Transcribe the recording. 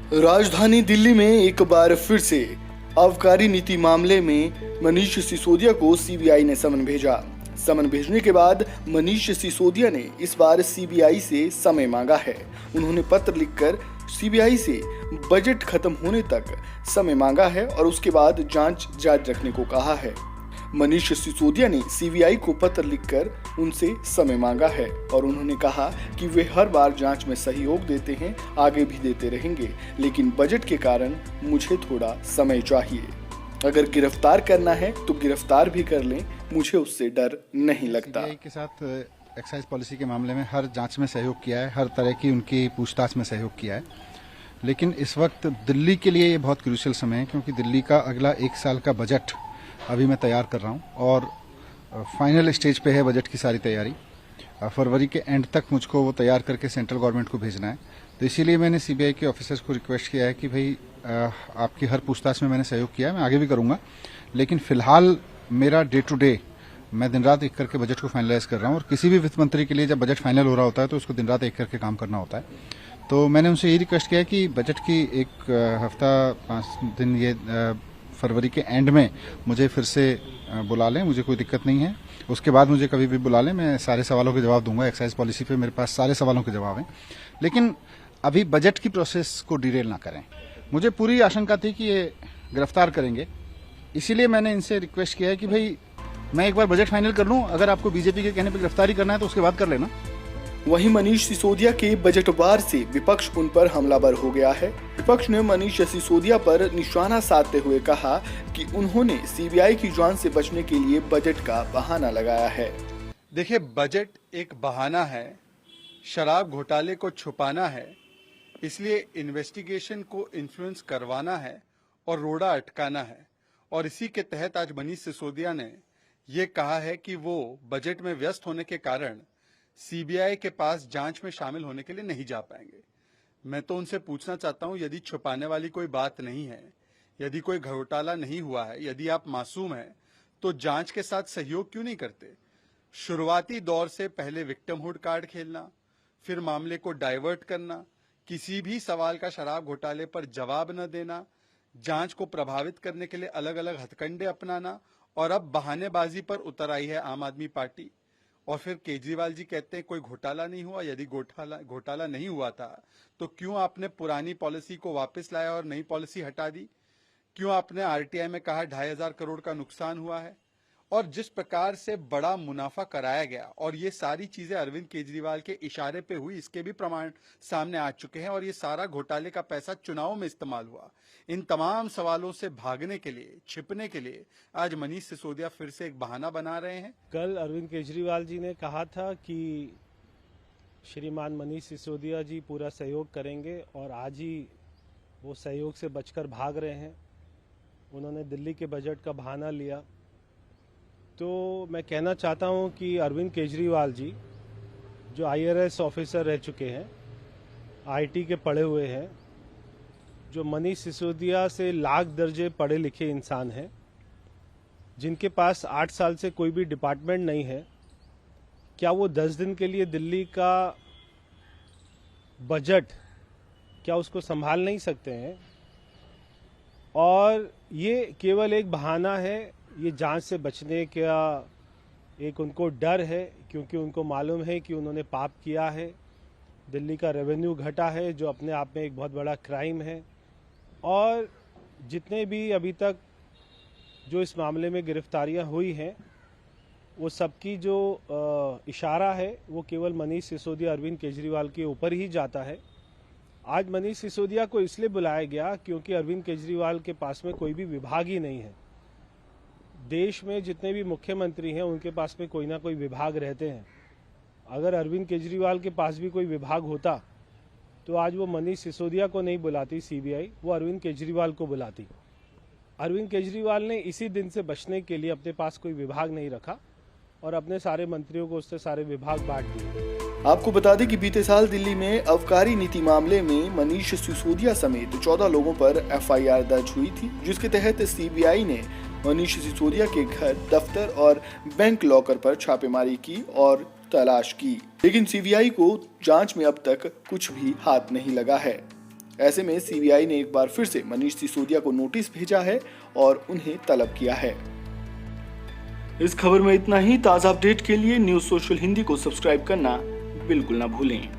राजधानी दिल्ली में एक बार फिर से आबकारी नीति मामले में मनीष सिसोदिया को सीबीआई ने समन भेजा। समन भेजने के बाद मनीष सिसोदिया ने इस बार सीबीआई से समय मांगा है। उन्होंने पत्र लिखकर सीबीआई से बजट खत्म होने तक समय मांगा है और उसके बाद जांच जारी रखने को कहा है। मनीष सिसोदिया ने सीबीआई को पत्र लिखकर उनसे समय मांगा है और उन्होंने कहा कि वे हर बार जांच में सहयोग देते हैं, आगे भी देते रहेंगे, लेकिन बजट के कारण मुझे थोड़ा समय चाहिए। अगर गिरफ्तार करना है तो गिरफ्तार भी कर लें, मुझे उससे डर नहीं लगता। सीबीआई के साथ एक्साइज पॉलिसी के मामले में हर जांच में सहयोग किया है, हर तरह की उनकी पूछताछ में सहयोग किया है, लेकिन इस वक्त दिल्ली के लिए ये बहुत क्रूशियल समय है क्योंकि दिल्ली का अगला 1 साल का बजट अभी मैं तैयार कर रहा हूँ और फाइनल स्टेज पे है बजट की सारी तैयारी। फरवरी के एंड तक मुझको वो तैयार करके सेंट्रल गवर्नमेंट को भेजना है। तो इसीलिए मैंने सीबीआई के ऑफिसर्स को रिक्वेस्ट किया है कि भाई आपकी हर पूछताछ में मैंने सहयोग किया है, मैं आगे भी करूंगा, लेकिन फिलहाल मेरा डे टू डे मैं दिन रात एक करके बजट को फाइनलाइज कर रहा हूँ। और किसी भी वित्त मंत्री के लिए जब बजट फाइनल हो रहा होता है तो उसको दिन रात एक करके काम करना होता है। तो मैंने उनसे यही रिक्वेस्ट किया कि बजट की एक हफ्ता 5 दिन ये फरवरी के एंड में मुझे फिर से बुला लें, मुझे कोई दिक्कत नहीं है। उसके बाद मुझे कभी भी बुला लें, मैं सारे सवालों के जवाब दूंगा। एक्साइज पॉलिसी पे मेरे पास सारे सवालों के जवाब हैं, लेकिन अभी बजट की प्रोसेस को डिरेल ना करें। मुझे पूरी आशंका थी कि ये गिरफ्तार करेंगे, इसीलिए मैंने इनसे रिक्वेस्ट किया है कि भाई मैं एक बार बजट फाइनल कर लूं, अगर आपको बीजेपी के कहने पर गिरफ्तारी करना है तो उसके बाद कर लेना। वहीं मनीष सिसोदिया के बजट वार से विपक्ष उन पर हमलावर हो गया है। विपक्ष ने मनीष सिसोदिया पर निशाना साधते हुए कहा कि उन्होंने सीबीआई की जांच से बचने के लिए बजट का बहाना लगाया है। देखिए, बजट एक बहाना है, शराब घोटाले को छुपाना है, इसलिए इन्वेस्टिगेशन को इन्फ्लुएंस करवाना है और रोड़ा अटकाना है। और इसी के तहत आज मनीष सिसोदिया ने ये कहा है कि वो बजट में व्यस्त होने के कारण सीबीआई के पास जांच में शामिल होने के लिए नहीं जा पाएंगे। मैं तो उनसे पूछना चाहता हूं, यदि छुपाने वाली कोई बात नहीं है, यदि कोई घोटाला नहीं हुआ है, यदि आप मासूम हैं, तो जांच के साथ सहयोग क्यों नहीं करते? शुरुआती दौर से पहले विक्टिमहुड कार्ड खेलना, फिर मामले को डाइवर्ट करना, किसी भी सवाल का शराब घोटाले पर जवाब न देना, जांच को प्रभावित करने के लिए अलग अलग हथकंडे अपनाना, और अब बहानेबाजी पर उतर आई है आम आदमी पार्टी। और फिर केजरीवाल जी कहते हैं कोई घोटाला नहीं हुआ। यदि घोटाला नहीं हुआ था तो क्यों आपने पुरानी पॉलिसी को वापस लाया और नई पॉलिसी हटा दी? क्यों आपने आरटीआई में कहा 2500 करोड़ का नुकसान हुआ है? और जिस प्रकार से बड़ा मुनाफा कराया गया, और ये सारी चीजें अरविंद केजरीवाल के इशारे पे हुई, इसके भी प्रमाण सामने आ चुके हैं। और ये सारा घोटाले का पैसा चुनाव में इस्तेमाल हुआ। इन तमाम सवालों से भागने के लिए, छिपने के लिए आज मनीष सिसोदिया फिर से एक बहाना बना रहे हैं। कल अरविंद केजरीवाल जी ने कहा था कि श्रीमान मनीष सिसोदिया जी पूरा सहयोग करेंगे, और आज ही वो सहयोग से बचकर भाग रहे हैं। उन्होंने दिल्ली के बजट का बहाना लिया। तो मैं कहना चाहता हूं कि अरविंद केजरीवाल जी जो आईआरएस ऑफिसर रह चुके हैं, आईटी के पढ़े हुए हैं, जो मनीष सिसोदिया से लाख दर्जे पढ़े लिखे इंसान हैं, जिनके पास 8 साल से कोई भी डिपार्टमेंट नहीं है, क्या वो 10 दिन के लिए दिल्ली का बजट क्या उसको संभाल नहीं सकते हैं? और ये केवल एक बहाना है, ये जांच से बचने का एक उनको डर है, क्योंकि उनको मालूम है कि उन्होंने पाप किया है, दिल्ली का रेवेन्यू घटा है, जो अपने आप में एक बहुत बड़ा क्राइम है। और जितने भी अभी तक जो इस मामले में गिरफ्तारियां हुई हैं, वो सबकी जो इशारा है वो केवल मनीष सिसोदिया, अरविंद केजरीवाल के ऊपर ही जाता है। आज मनीष सिसोदिया को इसलिए बुलाया गया क्योंकि अरविंद केजरीवाल के पास में कोई भी विभाग ही नहीं है। देश में जितने भी मुख्यमंत्री हैं उनके पास में कोई ना कोई विभाग रहते हैं। अगर अरविंद केजरीवाल के पास भी कोई विभाग होता तो आज वो मनीष सिसोदिया को नहीं बुलाती सीबीआई, वो अरविंद केजरीवाल को बुलाती। अरविंद केजरीवाल ने इसी दिन से बचने के लिए अपने पास कोई विभाग नहीं रखा और अपने सारे मंत्रियों को उससे सारे विभाग बांट दिए। आपको बता दें कि बीते साल दिल्ली में आबकारी नीति मामले में मनीष सिसोदिया समेत 14 लोगों पर एफआईआर दर्ज हुई थी, जिसके तहत सीबीआई ने मनीष सिसोदिया के घर, दफ्तर और बैंक लॉकर पर छापेमारी की और तलाश की, लेकिन सीबीआई को जांच में अब तक कुछ भी हाथ नहीं लगा है। ऐसे में सीबीआई ने एक बार फिर से मनीष सिसोदिया को नोटिस भेजा है और उन्हें तलब किया है। इस खबर में इतना ही। ताज़ा अपडेट के लिए न्यूज़ सोशल हिंदी को सब्सक्राइब करना बिल्कुल ना भूलें।